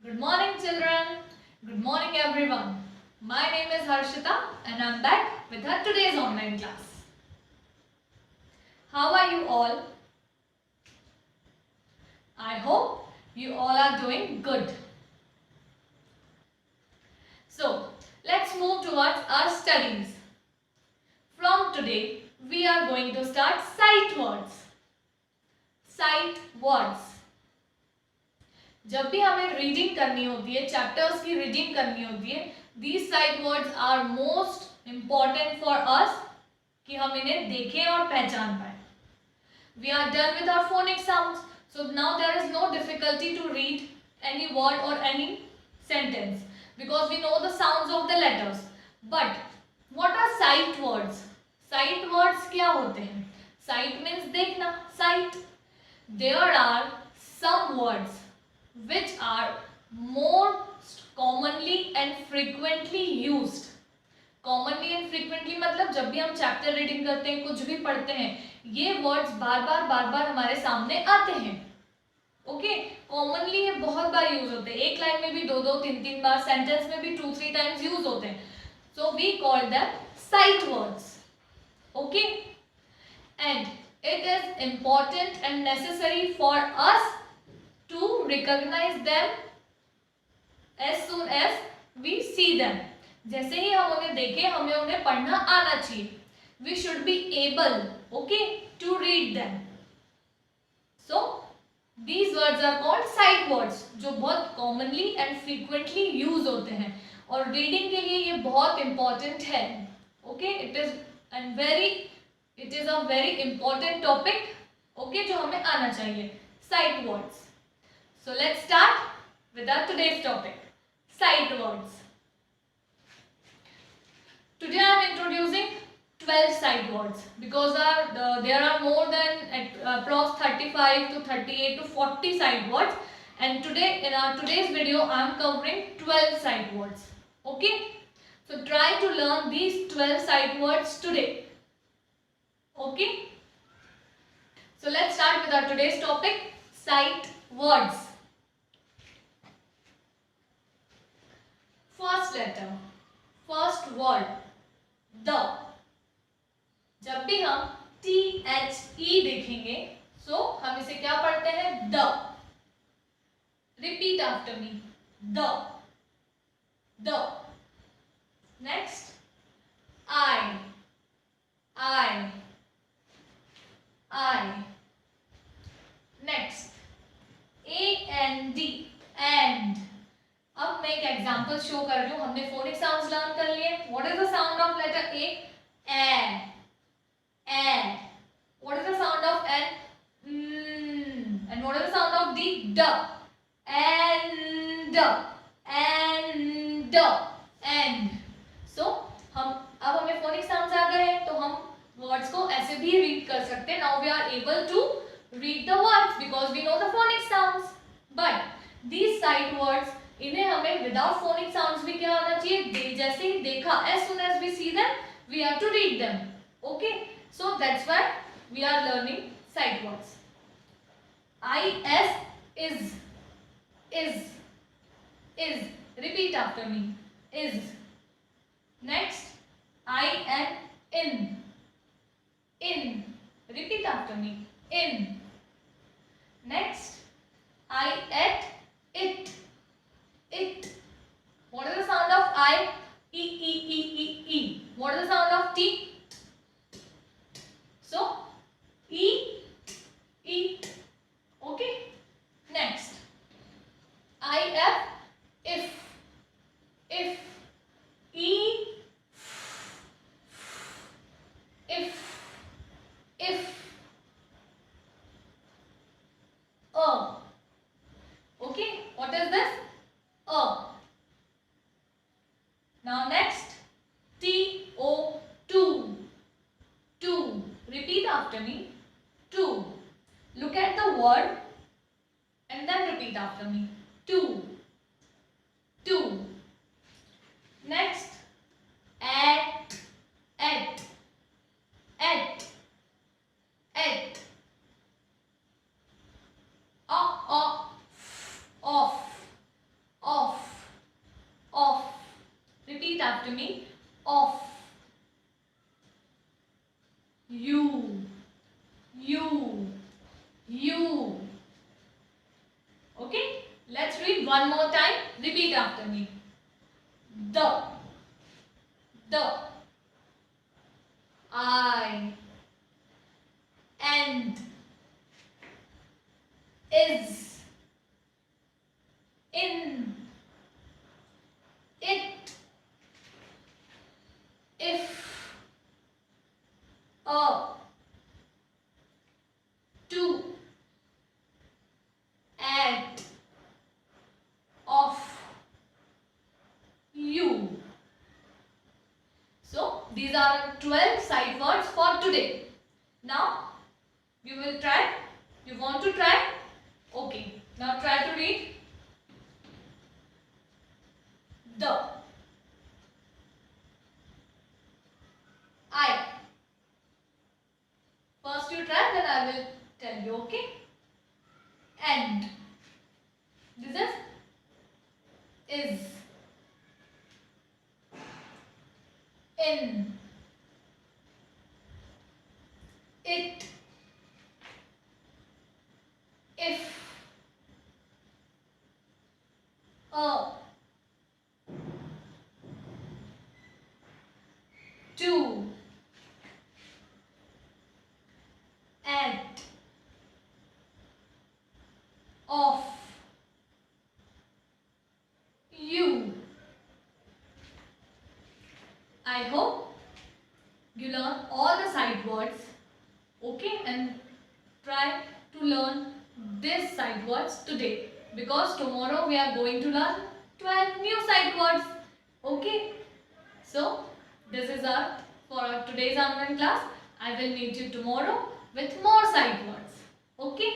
Good morning, children. Good morning, everyone. My name is Harshita and I'm back with our today's online class. How are you all? I hope you all are doing good. So, let's move towards our studies. From today, we are going to start sight words. Sight words. जब भी हमें reading करनी होती है, chapters की reading करनी होती है, these sight words are most important for us कि हम इन्हें देखें और पहचान पाए. We are done with our phonic sounds, so now there is no difficulty to read any word or any sentence because we know the sounds of the letters. But what are sight words? Sight words क्या होते हैं? Sight means देखना, sight. There are some words which are most commonly and frequently used. Commonly and frequently मतलब जब भी हम chapter reading करते हैं, कुछ भी पढ़ते हैं, ये वर्ड्स बार बार हमारे सामने आते हैं. ओके, कॉमनली ये बहुत बार यूज होते हैं. एक लाइन में भी दो तीन बार, सेंटेंस में भी 2-3 टाइम्स यूज होते हैं. So we call them sight words. Okay, and it is important and necessary for us to recognize them as soon as we see them. जैसे ही हम उन्हें देखें, हमें उन्हें पढ़ना आना चाहिए. We should be able, okay, to read them. So these words are called sight words, जो बहुत commonly and frequently use होते हैं और reading के लिए ये बहुत important है. Okay, it is a very important topic, okay, जो हमें आना चाहिए. Sight words. So let's start with our today's topic, sight words. Today I am introducing 12 sight words because there are more than approx 35 to 38 to 40 sight words, and today in our today's video I am covering 12 sight words. Okay, so try to learn these 12 sight words today. Okay, so let's start with our today's topic, sight words. First letter, first word, the. जब भी हम THE देखेंगे, सो हम इसे क्या पढ़ते हैं? The. Repeat after me, the. The. Next, I. Next, AND, and. अब मैं एक एग्जांपल शो कर रही हूँ. हमने फोनिक साउंड्स लर्न कर लिए. What is the sound of letter A? And. What is the sound of N? And what is the sound of D? D. And. So अब हमें फोनिक साउंड्स आ गए हैं, तो हम वर्ड्स को ऐसे भी रीड कर सकते हैं. Now we are able to read the words because we know the phonic sounds. But these sight words, इन्हें हमें विदाउट फोनिक साउंड्स भी क्या आना चाहिए? जैसे ही देखा, as soon as we see them, we have to read them. Okay, so that's why we are learning sight words. is. Repeat after me, is. Next, in. Repeat after me, in. Next, it. What is the sound of I? E. What is the sound of T? So E. Okay. Next, if. E. If. Okay, what is this? Now next, two. Repeat after me, two. Look at the word and then repeat after me, two. Next, at. Off. after me. Of. You. You. You. Okay? Let's read one more time. Repeat after me. The. The. I. And. Is. In. It. If. A. To. At. Of. You. So these are 12 sight words for today. Now you will try. You want to try? Okay. Now try to read. The. I. First you try, then I will tell you. Okay. And. This is. In. It. If. A. To. At. Of. You. I hope you learn all the sight words. Okay, and try to learn these sight words today, because tomorrow we are going to learn 12 new sight words. Okay, so this is our for our today's online class. I will meet you tomorrow with more sight words. Okay.